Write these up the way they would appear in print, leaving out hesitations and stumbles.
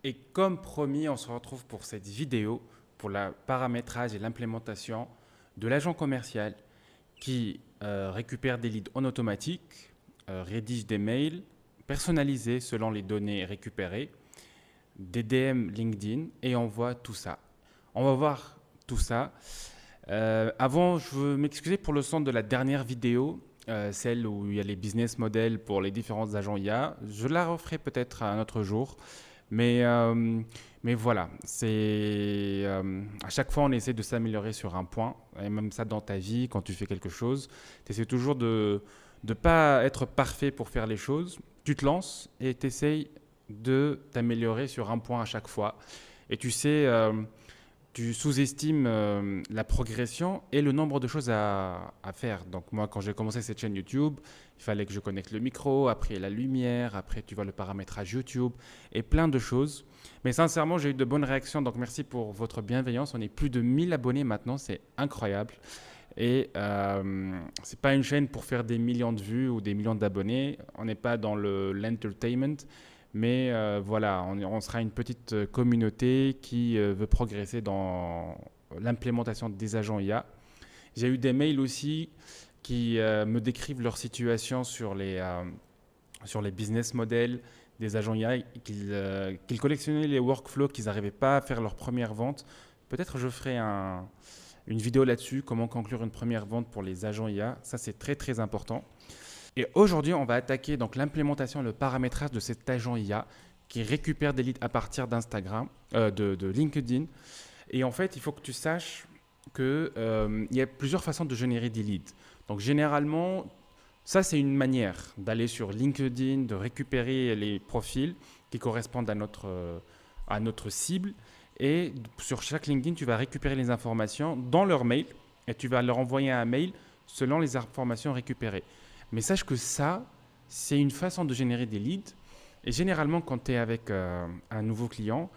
Et comme promis, on se retrouve pour cette vidéo pour le paramétrage et l'implémentation de l'agent commercial qui récupère des leads en automatique, rédige des mails personnalisés selon les données récupérées, des DM LinkedIn et envoie tout ça. On va voir tout ça. Avant, je veux m'excuser pour le son de la dernière vidéo, celle où il y a les business models pour les différents agents IA. Je la referai peut-être un autre jour. Mais, euh, mais voilà, à chaque fois on essaie de s'améliorer sur un point, et même ça dans ta vie, quand tu fais quelque chose, tu essaies toujours de ne pas être parfait pour faire les choses. Tu te lances et tu essaies de t'améliorer sur un point à chaque fois. Et tu sais, tu sous-estimes la progression et le nombre de choses à faire. Donc moi, quand j'ai commencé cette chaîne YouTube, il fallait que je connecte le micro, après la lumière, après tu vois le paramétrage YouTube et plein de choses. Mais sincèrement, j'ai eu de bonnes réactions, donc merci pour votre bienveillance. On est plus de 1000 abonnés maintenant, c'est incroyable. Et c'est pas une chaîne pour faire des millions de vues ou des millions d'abonnés. On n'est pas dans l'entertainment. Mais voilà, on sera une petite communauté qui veut progresser dans l'implémentation des agents IA. J'ai eu des mails aussi qui me décrivent leur situation sur les business models des agents IA, qu'ils collectionnaient les workflows, qu'ils n'arrivaient pas à faire leur première vente. Peut-être je ferai une vidéo là-dessus, comment conclure une première vente pour les agents IA. Ça, c'est très très important. Et aujourd'hui, on va attaquer donc l'implémentation et le paramétrage de cet agent IA qui récupère des leads à partir d'Instagram, de LinkedIn. Et en fait, il faut que tu saches qu'il y a plusieurs façons de générer des leads. Donc généralement, ça c'est une manière d'aller sur LinkedIn, de récupérer les profils qui correspondent à notre cible. Et sur chaque LinkedIn, tu vas récupérer les informations dans leur mail et tu vas leur envoyer un mail selon les informations récupérées. Mais sache que ça, c'est une façon de générer des leads. Et généralement, quand tu es avec un nouveau client,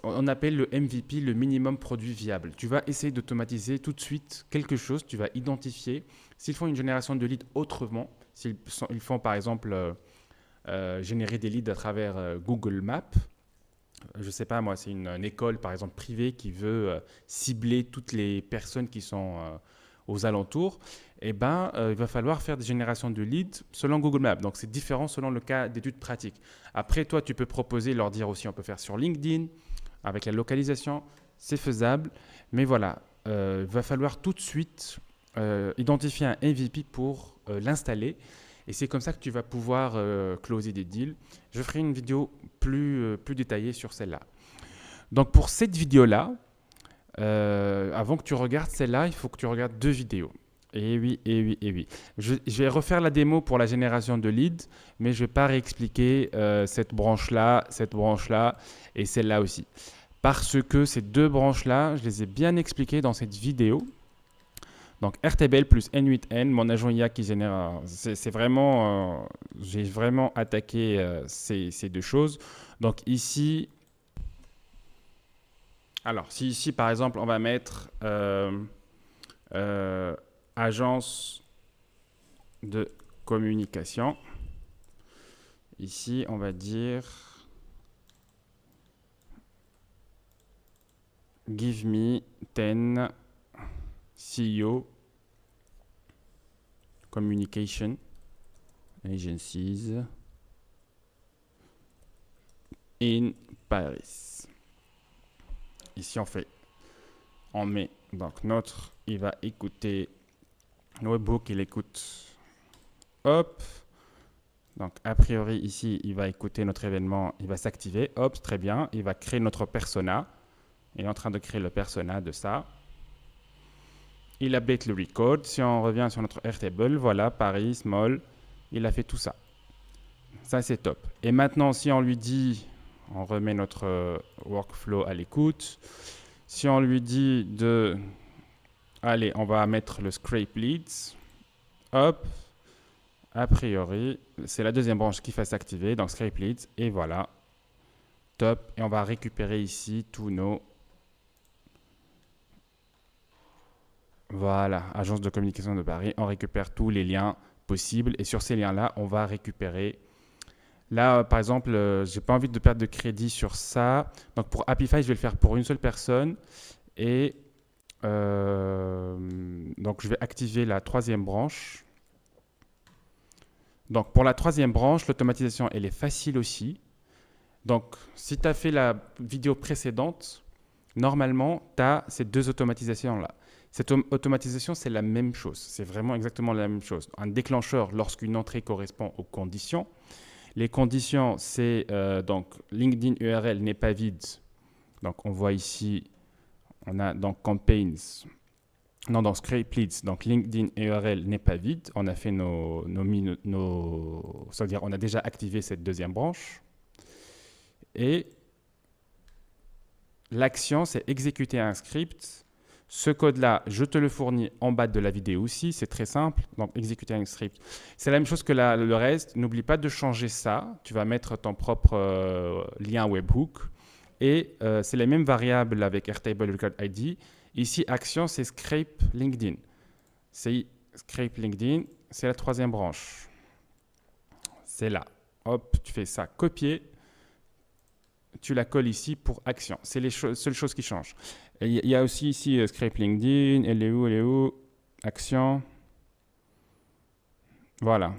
on appelle le MVP le minimum produit viable. Tu vas essayer d'automatiser tout de suite quelque chose, tu vas identifier s'ils font une génération de leads autrement, s'ils font par exemple générer des leads à travers Google Maps. Je ne sais pas, moi, c'est une école par exemple privée qui veut cibler toutes les personnes qui sont aux alentours, eh ben, il va falloir faire des générations de leads selon Google Maps. Donc, c'est différent selon le cas d'études pratiques. Après, toi, tu peux proposer, leur dire aussi, on peut faire sur LinkedIn, avec la localisation, c'est faisable. Mais voilà, il va falloir tout de suite identifier un MVP pour l'installer. Et c'est comme ça que tu vas pouvoir closer des deals. Je ferai une vidéo plus détaillée sur celle-là. Donc, pour cette vidéo-là, avant que tu regardes celle-là, il faut que tu regardes deux vidéos. Et oui, et oui, et oui. Je vais refaire la démo pour la génération de leads, mais je ne vais pas réexpliquer cette branche-là et celle-là aussi. Parce que ces deux branches-là, je les ai bien expliquées dans cette vidéo. Donc RTBL plus N8N, mon agent IA qui génère, c'est vraiment, j'ai vraiment attaqué ces deux choses. Donc ici, alors si ici par exemple on va mettre euh, agence de communication, ici on va dire give me 10 CEO communication agencies in Paris. Ici on met donc il va écouter le webhook, il écoute, hop. Donc a priori ici il va écouter notre événement, il va s'activer, hop, très bien, il va créer notre persona. Il est en train de créer le persona de ça. Il update le record. Si on revient sur notre Airtable, voilà, Paris, small, il a fait tout ça. Ça, c'est top. Et maintenant, si on lui dit, on remet notre workflow à l'écoute. Si on lui dit allez, on va mettre le scrape leads. Hop. A priori, c'est la deuxième branche qui va s'activer. Donc, scrape leads. Et voilà. Top. Et on va récupérer ici tous nos... Voilà, agence de communication de Paris. On récupère tous les liens possibles. Et sur ces liens-là, on va récupérer Là, par exemple, j'ai pas envie de perdre de crédit sur ça. Donc pour Happify, je vais le faire pour une seule personne. Et donc je vais activer la troisième branche. Donc pour la troisième branche, l'automatisation, elle est facile aussi. Donc si tu as fait la vidéo précédente, normalement, tu as ces deux automatisations-là. Cette automatisation, c'est la même chose. C'est vraiment exactement la même chose. Un déclencheur lorsqu'une entrée correspond aux conditions. Les conditions, c'est donc LinkedIn URL n'est pas vide. Donc on voit ici, on a donc campaigns, non, dans script leads, donc LinkedIn URL n'est pas vide. On a fait c'est-à-dire on a déjà activé cette deuxième branche. Et l'action, c'est exécuter un script. Ce code-là, je te le fournis en bas de la vidéo aussi, c'est très simple. Donc, exécuter un script. C'est la même chose que le reste. N'oublie pas de changer ça. Tu vas mettre ton propre lien webhook. Et c'est les mêmes variables avec Airtable Record ID. Ici, action, c'est scrape LinkedIn. C'est scrape LinkedIn, c'est la troisième branche. C'est là. Hop, tu fais ça, copier. Tu la colles ici pour action. C'est les seules choses qui changent. Il y a aussi ici Scrape LinkedIn. Elle est où? Action. Voilà.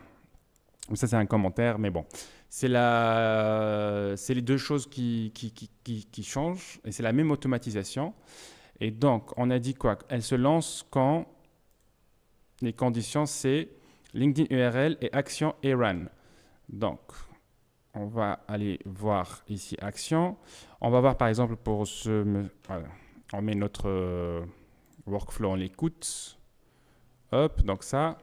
Ça, c'est un commentaire, mais bon. C'est les deux choses qui changent et c'est la même automatisation. Et donc, on a dit quoi? Elle se lance quand les conditions, c'est LinkedIn URL et action et run. Donc, on va aller voir ici action. On va voir par exemple pour voilà. On met notre workflow, on l'écoute. Hop, donc ça.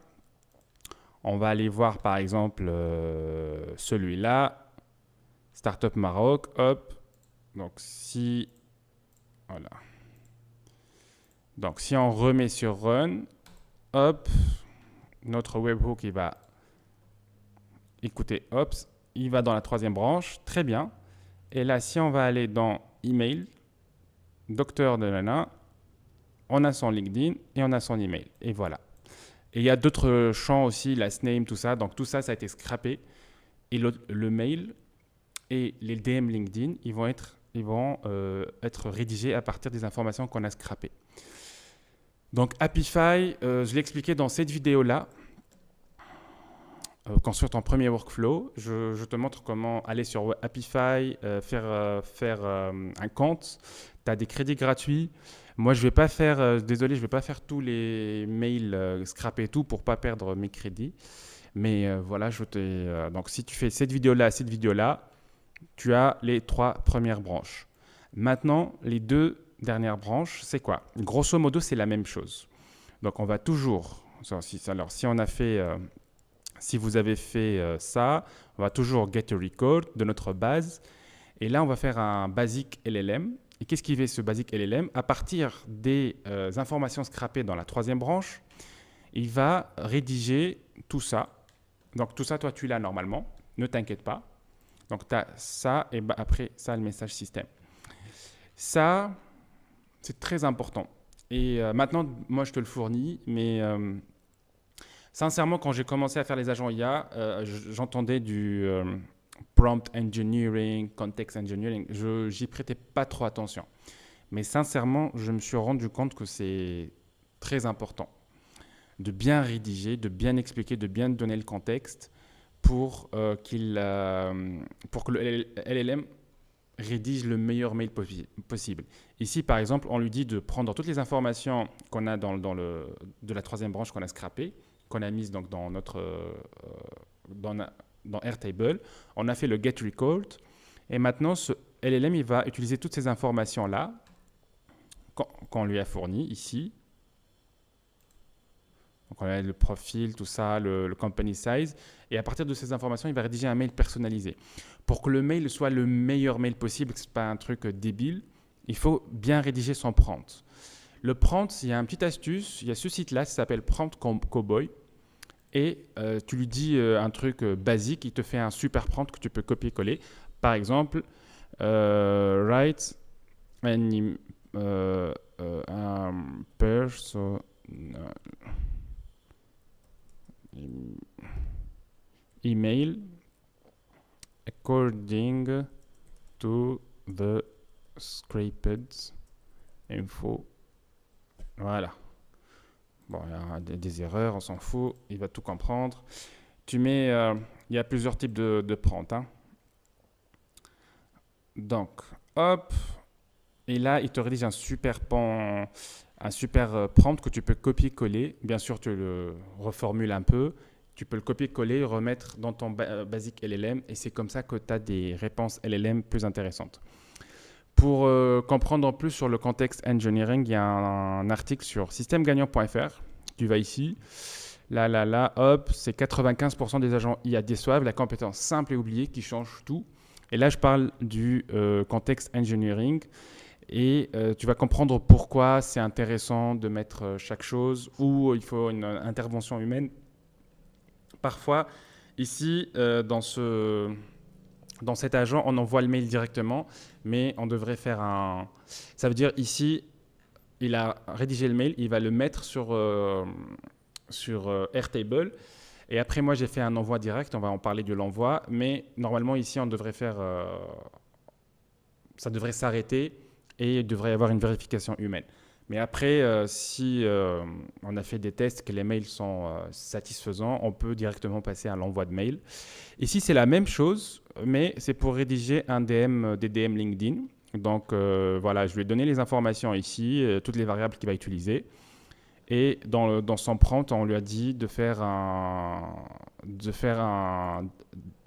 On va aller voir par exemple celui-là. Startup Maroc. Hop. Donc si. Voilà. Donc si on remet sur Run. Hop. Notre webhook, il va écouter. Hop. Il va dans la troisième branche. Très bien. Et là, si on va aller dans Email, Docteur de Nana, on a son LinkedIn et on a son email. Et voilà. Et il y a d'autres champs aussi, last name, tout ça. Donc tout ça, ça a été scrappé. Et le mail et les DM LinkedIn, ils vont être rédigés à partir des informations qu'on a scrappées. Donc Happify, je l'ai expliqué dans cette vidéo-là. Construire ton premier workflow. Je te montre comment aller sur Happify, faire un compte. Tu as des crédits gratuits. Moi, je vais pas faire, désolé, je vais pas faire tous les mails scraper et tout pour pas perdre mes crédits. Mais voilà, donc si tu fais cette vidéo-là, tu as les 3 premières branches. Maintenant, les 2 dernières branches, c'est quoi? Grosso modo, c'est la même chose. Donc, on va toujours, alors si on a fait, si vous avez fait ça, on va toujours get a record de notre base. Et là, on va faire un basic LLM. Et qu'est-ce qui fait ce basic LLM? À partir des informations scrappées dans la troisième branche, il va rédiger tout ça. Donc tout ça, toi, tu l'as normalement. Ne t'inquiète pas. Donc tu as ça et après ça, le message système. Ça, c'est très important. Et maintenant, moi, je te le fournis, mais sincèrement, quand j'ai commencé à faire les agents IA, j'entendais du prompt engineering, context engineering. J'y prêtais pas trop attention. Mais sincèrement, je me suis rendu compte que c'est très important de bien rédiger, de bien expliquer, de bien donner le contexte pour pour que le LLM rédige le meilleur mail possible. Ici, par exemple, on lui dit de prendre toutes les informations qu'on a de la troisième branche qu'on a scrappée, qu'on a mise donc dans dans Airtable. On a fait le get record et maintenant ce LLM il va utiliser toutes ces informations là qu'on lui a fournies ici. Donc on a le profil, tout ça, le company size. Et à partir de ces informations, il va rédiger un mail personnalisé. Pour que le mail soit le meilleur mail possible, que ce n'est pas un truc débile, il faut bien rédiger son prompt. Le prompt, il y a une petite astuce. Il y a ce site-là, ça s'appelle Prompt Cowboy. Et tu lui dis un truc basique, il te fait un super prompt que tu peux copier-coller. Par exemple, write un person email according to the scraped info. Voilà. Bon, il y a des erreurs, on s'en fout, il va tout comprendre. Tu mets, il y a plusieurs types de prompts, hein. Donc, hop, et là, il te rédige un super prompt que tu peux copier-coller. Bien sûr, tu le reformules un peu. Tu peux le copier-coller, remettre dans ton basic LLM, et c'est comme ça que tu as des réponses LLM plus intéressantes. Pour comprendre plus sur le contexte engineering, il y a un article sur systèmegagnant.fr. Tu vas ici. Là, hop, c'est 95% des agents IA déçoivent, la compétence simple et oubliée qui change tout. Et là, je parle du contexte engineering. Et tu vas comprendre pourquoi c'est intéressant de mettre chaque chose, où il faut une intervention humaine. Parfois, ici, dans cet agent, on envoie le mail directement, mais on devrait faire un... Ça veut dire ici, il a rédigé le mail, il va le mettre sur Airtable. Et après, moi, j'ai fait un envoi direct, on va en parler de l'envoi, mais normalement, ici, on devrait faire... ça devrait s'arrêter et il devrait y avoir une vérification humaine. Mais après, si on a fait des tests, que les mails sont satisfaisants, on peut directement passer à l'envoi de mail. Ici, c'est la même chose, mais c'est pour rédiger un DM, des DM LinkedIn. Donc voilà, je lui ai donné les informations ici, toutes les variables qu'il va utiliser. Et dans son prompt, on lui a dit de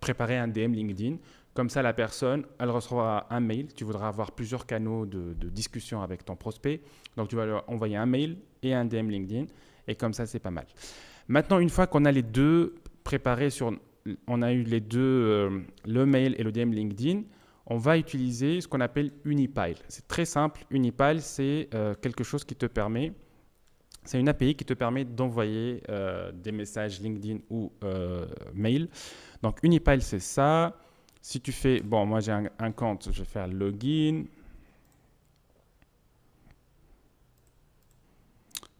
préparer un DM LinkedIn. Comme ça, la personne, elle recevra un mail. Tu voudras avoir plusieurs canaux de discussion avec ton prospect. Donc, tu vas lui envoyer un mail et un DM LinkedIn. Et comme ça, c'est pas mal. Maintenant, une fois qu'on a les deux préparés, on a eu les deux, le mail et le DM LinkedIn, on va utiliser ce qu'on appelle Unipile. C'est très simple. Unipile, c'est quelque chose qui te permet... C'est une API qui te permet d'envoyer des messages LinkedIn ou mail. Donc, Unipile, c'est ça. Si tu fais... Bon, moi, j'ai un compte. Je vais faire login.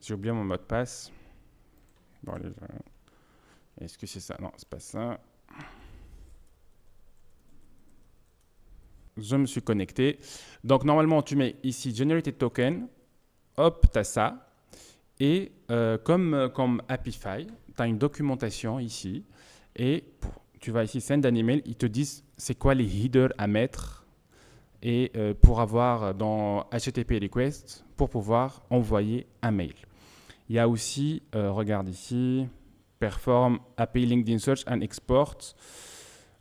J'ai oublié mon mot de passe. Bon, allez, est-ce que c'est ça? Non, c'est pas ça. Je me suis connecté. Donc, normalement, tu mets ici Generated Token. Hop, tu as ça. Et comme Apify, tu as une documentation ici. Et tu vas ici Send an email. Ils te disent c'est quoi les headers à mettre. Et pour avoir dans HTTP request, pour pouvoir envoyer un mail. Il y a aussi, regarde ici, Perform API LinkedIn Search and Export,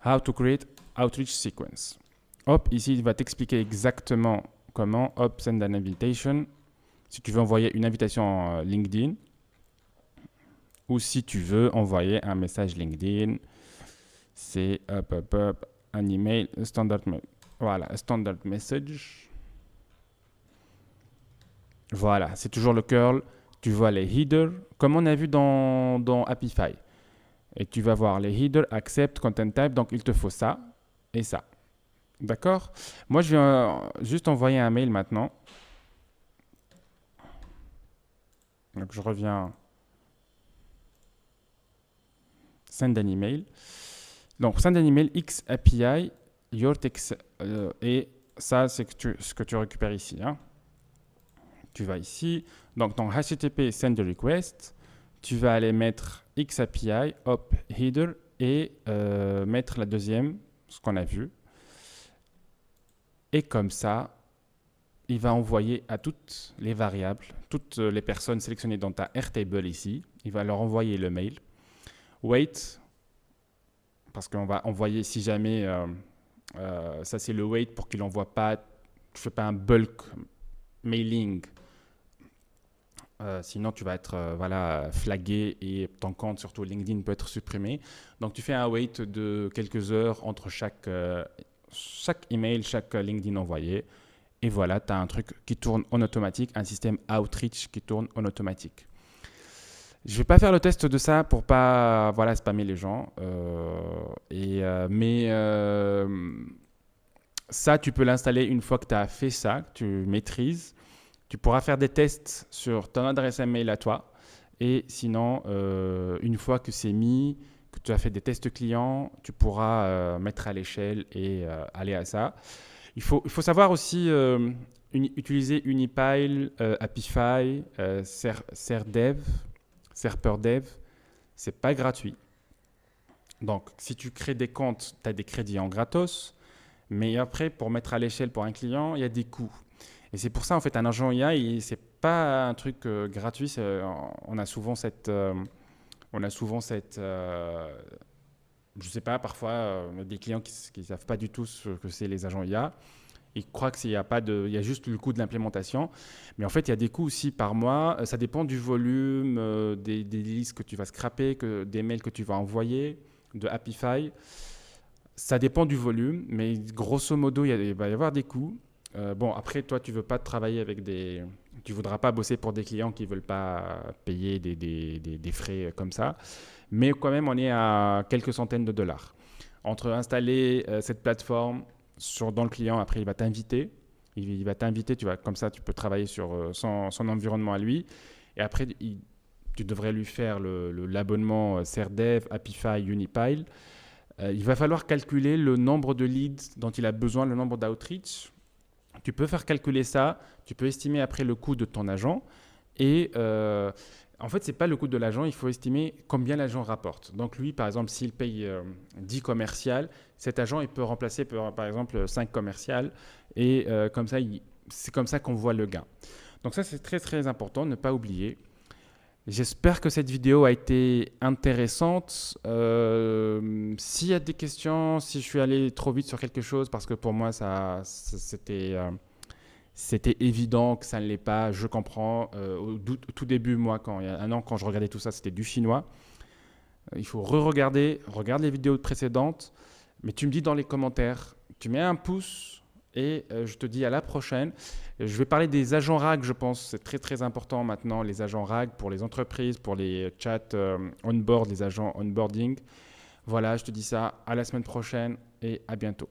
How to create Outreach Sequence. Hop, ici, il va t'expliquer exactement comment. Hop, Send an invitation. Si tu veux envoyer une invitation LinkedIn, ou si tu veux envoyer un message LinkedIn, c'est un email, standard mail. Voilà, standard message. Voilà, c'est toujours le curl. Tu vois les headers, comme on a vu dans Apify. Et tu vas voir les headers, accept, content type. Donc, il te faut ça et ça. D'accord? Moi, je vais juste envoyer un mail maintenant. Donc, je reviens. Send an email. Donc, send an email X API, your text. Et ça, c'est ce que tu récupères ici. Hein. Tu vas ici. Donc, dans HTTP send request, tu vas aller mettre X API, hop, header, et mettre la deuxième, ce qu'on a vu. Et comme ça, il va envoyer à toutes les variables, toutes les personnes sélectionnées dans ta Airtable ici, il va leur envoyer le mail. Wait, parce qu'on va envoyer si jamais, ça c'est le wait pour qu'il n'envoie pas, tu ne fais pas un bulk mailing. Sinon, tu vas être flagué et ton compte, surtout LinkedIn, peut être supprimé. Donc, tu fais un wait de quelques heures entre chaque email, chaque LinkedIn envoyé. Et voilà, tu as un truc qui tourne en automatique, un système Outreach qui tourne en automatique. Je ne vais pas faire le test de ça pour pas spammer les gens. Mais ça, tu peux l'installer une fois que tu as fait ça, que tu maîtrises. Tu pourras faire des tests sur ton adresse email à toi. Et sinon, une fois que c'est mis, que tu as fait des tests clients, tu pourras mettre à l'échelle et aller à ça. Il faut savoir aussi utiliser Unipile, Apify, SerDev, SerperDev. Ce n'est pas gratuit. Donc, si tu crées des comptes, tu as des crédits en gratos. Mais après, pour mettre à l'échelle pour un client, il y a des coûts. Et c'est pour ça, en fait, un agent IA, ce n'est pas un truc gratuit. On a souvent cette... je ne sais pas, parfois, des clients qui ne savent pas du tout ce que c'est les agents IA. Ils croient qu'il y a pas de, il y a juste le coût de l'implémentation. Mais en fait, il y a des coûts aussi par mois. Ça dépend du volume, des listes que tu vas scraper, des mails que tu vas envoyer, de Apify. Ça dépend du volume, mais grosso modo, il va y avoir des coûts. Bon, après, toi, tu veux pas travailler avec tu voudras pas bosser pour des clients qui veulent pas payer des frais comme ça. Mais quand même, on est à quelques centaines de dollars. Entre installer cette plateforme dans le client, après, il va t'inviter. Il va t'inviter, comme ça, tu peux travailler sur son environnement à lui. Et après, tu devrais lui faire l'abonnement SerDev, Apify, Unipile. Il va falloir calculer le nombre de leads dont il a besoin, le nombre d'outreach. Tu peux faire calculer ça, tu peux estimer après le coût de ton agent. Et en fait, ce n'est pas le coût de l'agent, il faut estimer combien l'agent rapporte. Donc lui, par exemple, s'il paye 10 commerciales, cet agent, il peut remplacer par exemple 5 commerciales. Et comme ça, c'est comme ça qu'on voit le gain. Donc ça, c'est très très important, ne pas oublier. J'espère que cette vidéo a été intéressante. S'il y a des questions, si je suis allé trop vite sur quelque chose, parce que pour moi, c'était évident que ça ne l'est pas, je comprends. Au tout début, moi, il y a un an, quand je regardais tout ça, c'était du chinois. Il faut regarde les vidéos précédentes, mais tu me dis dans les commentaires, tu mets un pouce et je te dis à la prochaine. Je vais parler des agents RAG, je pense, c'est très très important maintenant, les agents RAG pour les entreprises, pour les chats onboard, les agents onboarding. Voilà, je te dis ça, à la semaine prochaine et à bientôt.